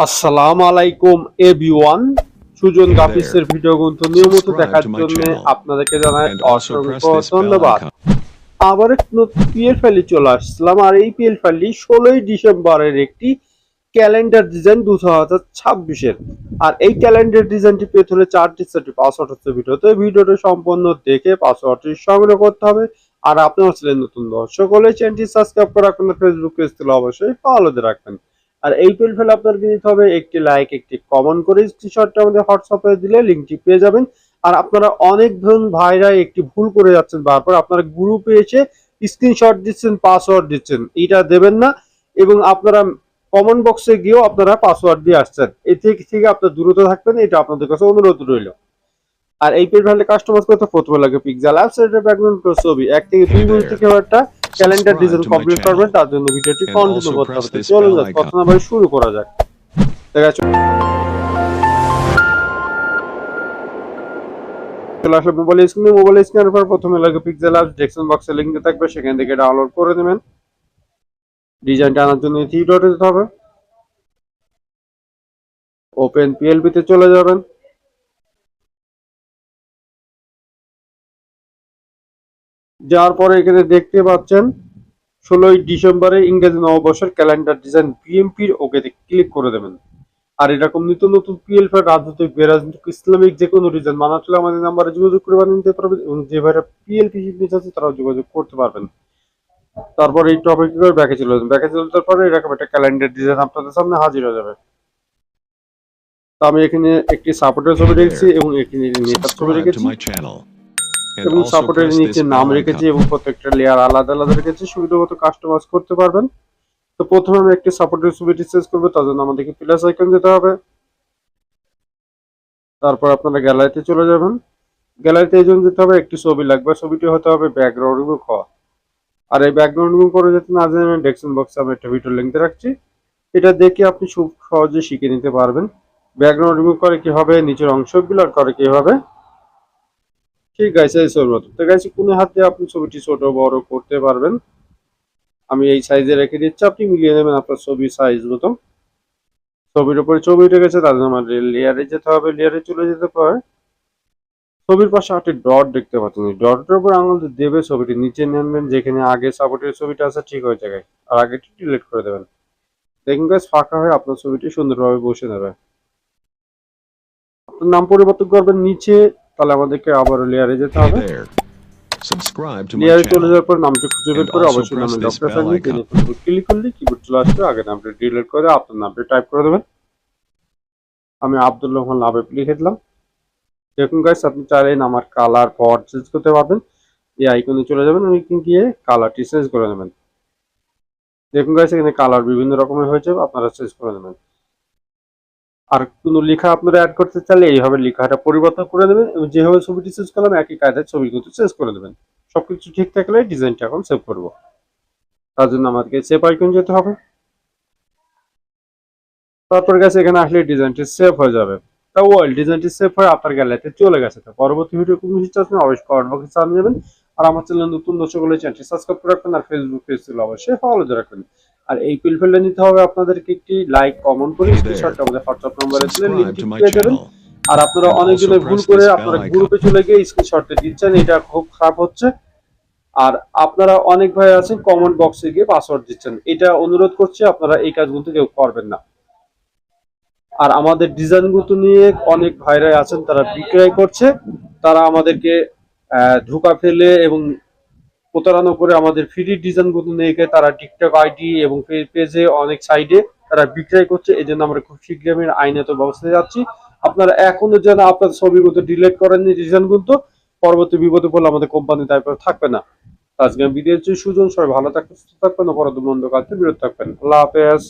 আসসালামু আলাইকুম এভরিওয়ান। সুজন গ্রাফিক্সের ভিডিও কিন্তু নিয়মিত দেখার জন্য আপনাদেরকে জানাই অসংখ্য ধন্যবাদ। আবার এক নতুন পিএল ফাইলে চলে আসলাম, আর এই পিএল ফাইলটি 16ই ডিসেম্বরের একটি ক্যালেন্ডার ডিজাইন 2026-এর। আর এই ক্যালেন্ডার ডিজাইনটি পেতে হলে 4টি সেটটি পাসওয়ার্ড হচ্ছে ভিডিওতে। ভিডিওটি সম্পূর্ণ দেখে পাসওয়ার্ডটি সংগ্রহ করতে হবে। আর আপনার চ্যানেল নতুন দর্শক হলে চ্যানেলটি সাবস্ক্রাইব করে রাখবেন, ফেসবুক পেজ থেকে অবশ্যই ফলো দিয়ে রাখবেন। আর এই পিএল ফাইল আপনাদেরকে দিতে হবে একটি লাইক, একটি কমেন্ট করে স্ক্রিনশটটা আমাদের হোয়াটসঅ্যাপে দিলে লিঙ্কটি পেয়ে যাবেন। আর আপনারা অনেক ভাইরা একটি ভুল করে যাচ্ছেন, বারবার আপনারা গ্রুপে এসে স্ক্রিনশট দিচ্ছেন, পাসওয়ার্ড দিচ্ছেন, এটা দেবেন না। এবং আপনারা কমেন্ট বক্সে গিয়েও আপনারা পাসওয়ার্ড দিয়ে আসছেন, এ থেকে আপনারা দূরত থাকবেন, এটা আপনাদের কাছে অনুরোধ রইল। আর এই পেজ ফাইলে কাস্টমাইজ করতে প্রথমে লাগে পিক্সেল অ্যাপস এর ব্যাকগ্রাউন্ড ছবি 1 থেকে 2 মিনিট থেকে একটা ক্যালেন্ডার ডিজাইন কমপ্লিট করবেন। তার জন্য ভিডিওটি কন্টিনিউ করতে হবে। চলুন কথা না শুরু করা যাক। দেখা যাচ্ছে চলে আসলে মোবাইল স্ক্রিনের উপর প্রথমে লাগে পিক্সেল অ্যাপস, ডেসক্রিপশন বক্সে লিংক থাকবে, সেখান থেকে ডাউনলোড করে নেবেন। ডিজাইনটা আনার জন্য থ্রি ডটে যেতে হবে, ওপেন পিএলবি তে চলে যাবেন। যাওয়ার পরে এখানে দেখতে পাচ্ছেন 16ই ডিসেম্বরে ইংরেজি নববর্ষের ক্যালেন্ডার ডিজাইন বিএমপির ওকেতে ক্লিক করে দেবেন। আর এরকম নিত্য নতুন পিএল ফাইল, রাজনৈতিক, বেরাজনৈতিক, ইসলামিক যে কোনো ডিজাইন বানাতে হলে আমাদের নাম্বারে যোগাযোগ করে বানিয়ে নিতে পারবেন, এবং যে ভাইরা পিএলপি নিতে আছে তারাও যোগাযোগ করতে পারবেন। তারপর এই টপিক করে ব্যাকে চলে যাবেন। ব্যাকে চলে যাওয়ার পরে এরকম একটা ক্যালেন্ডার ডিজাইন আপনাদের সামনে হাজির হয়ে যাবে। তো আমি এখানে একটি সাপোর্টের ছবি রেখেছি এবং এখানে নেতার ছবি রেখেছি এবং সাপোর্টের নিচে নাম রেখেছি এবং প্রত্যেকটা লেয়ার আলাদা আলাদা রেখেছি, সুবিধামতো কাস্টমাইজ করতে পারবেন। তো প্রথমে আমি একটি সাপোর্টের ছবিটি চেঞ্জ করবো, তার জন্য আমাদেরকে প্লাস আইকন যেতে হবে। তারপর আপনারা গ্যালারিতে চলে যাবেন। গ্যালারিতে এই জন্য যেতে হবে, একটি ছবি লাগবে, ছবিটি হতে হবে ব্যাকগ্রাউন্ড রিমুভ হওয়া। আর এই ব্যাকগ্রাউন্ড রিমুভ করে যেতে না জানেন, ডেসক্রিপশন বক্সে আমি একটা ভিডিও লিংক রাখছি, এটা দেখে আপনি খুব সহজে শিখে নিতে পারবেন ব্যাকগ্রাউন্ড রিমুভ করে কি হবে, নিচের অংশ ব্লার করে কি হবে। ঠিক আছে, এই ছবির মতো। তো গাইস, কোন হাত দিয়ে আপনি ছবিটি ছোট বড় করতে পারবেন। আমি এই সাইজে রেখে দিচ্ছি, আপনি মিলিয়ে নেবেন আপনার ছবির সাইজ মতো। ছবির উপরে ছবি উঠে গেছে, তার জন্য আমাদের লেয়ারে যেতে হবে। লেয়ারে চলে যেতে পারে, ছবির পাশে আটটি ডট দেখতে পাচ্ছেন, ডটের উপর আঙুল দেবে, ছবিটি নিচে নেবেন, যেখানে আগে সাপোর্টের ছবিটা আছে ঠিক ওই জায়গায়, আর আগেটি ডিলিট করে দেবেন। দেখুন গাইস, ফাঁকা হয়ে আপনার ছবিটি সুন্দরভাবে বসে নেবে। আপনার নাম পরিবর্তন করবেন নিচে, তাহলে আমাদেরকে আবার লেয়ারে যেতে হবে। লেয়ারে চলে যাওয়ার পর নামটি খুঁজে বের করে অবশ্যই নামে ডক্টর সাইন ক্লিক করলে কিবোর্ড চলে আসবে। আগে নামটি ডিলিট করে আপনার নামটি টাইপ করে দেবেন। আমি আব্দুল রহমান লাভে লিখে দিলাম। দেখুন গাইস, আপনি চাইলে নামার কালার ফন্ট চেঞ্জ করতে পারবেন। এই আইকনে চলে যাবেন, ওইখানে গিয়ে কালারটি চেঞ্জ করে নেবেন। দেখুন গাইস, এখানে কালার বিভিন্ন রকমের হয়েছে, আপনারা চেঞ্জ করে নেবেন। আর কোনো লেখা আপনারা অ্যাড করতে চাইলে এইভাবে লেখাটা পরিবর্তন করে দেবেন, এবং যেভাবে ছবিটি চেঞ্জ করলাম একই কায়দায় ছবি কিন্তু চেঞ্জ করে দেবেন। সবকিছু ঠিক থাকলে ডিজাইনটা এখন সেভ করব। তার জন্য আমাদেরকে সেভ আইকন যেতে হবে। তারপর গেছে এখানে আসলে ডিজাইনটি সেভ হয়ে যাবে। তা ওয়াল ডিজাইনটি সেভ হয়ে আপনার গ্যালারিতে চলে গেছে। তো পরবর্তী ভিডিও কোন বিষয়ে চাচ্ছেন অবশ্যই কমেন্ট বক্সে জানিয়ে যাবেন। আর আমার চ্যানেল নতুন দর্শক হলে চ্যানেলটি সাবস্ক্রাইব করে রাখবেন, আর ফেসবুক পেজ ছিল অবশ্যই ফলো দিয়ে রাখবেন। আর এই পিলফিলটা নিতে হবে আপনাদেরকে একটি লাইক কমেন্ট করে স্ক্রিনশটটা আমাদের হোয়াটসঅ্যাপ নম্বরে দিলে লিংকটি পেয়ে যাবেন। আর আপনারা অনেকজনের ভুল করে আপনারা গ্রুপে চলে গিয়ে স্ক্রিনশটটা দিচ্ছেন, এটা খুব খারাপ হচ্ছে। আর আপনারা অনেক ভাই আছেন কমেন্ট বক্সে গিয়ে পাসওয়ার্ড দিচ্ছেন, এটা অনুরোধ করছি আপনারা এই কাজগুলো কেউ করবেন না। আর আমাদের ডিজাইনগুলো নিয়ে অনেক ভাইরাই আছেন, তারা বিক্রয় করছে, তারা আমাদেরকে ধোঁকা ফেলে এবং প্রতারণা করে আমাদের ফ্রি ডিজাইনগুলো নিয়ে গিয়ে তারা টিকটক আইডি এবং পেজে অনেক সাইডে তারা বিক্রয় করছে। এই জন্য আমরা খুব শীঘ্রই আমি আইনত ব্যবস্থা যাচ্ছি। আপনারা এখনো যেন আপনার ছবিগুলো ডিলিট করেননি, ডিজাইনগুলো পরবর্তী বিপদে পড়লে আমাদের কোম্পানি তারপর থাকবে না। আজকে আমি বিদায় দিচ্ছি। সুজন, সবাই ভালো থাকবেন, সুস্থ থাকবেন, অপরাধ মন্দ কাজ থেকে বিরত থাকবেন। আল্লাহ হাফেজ।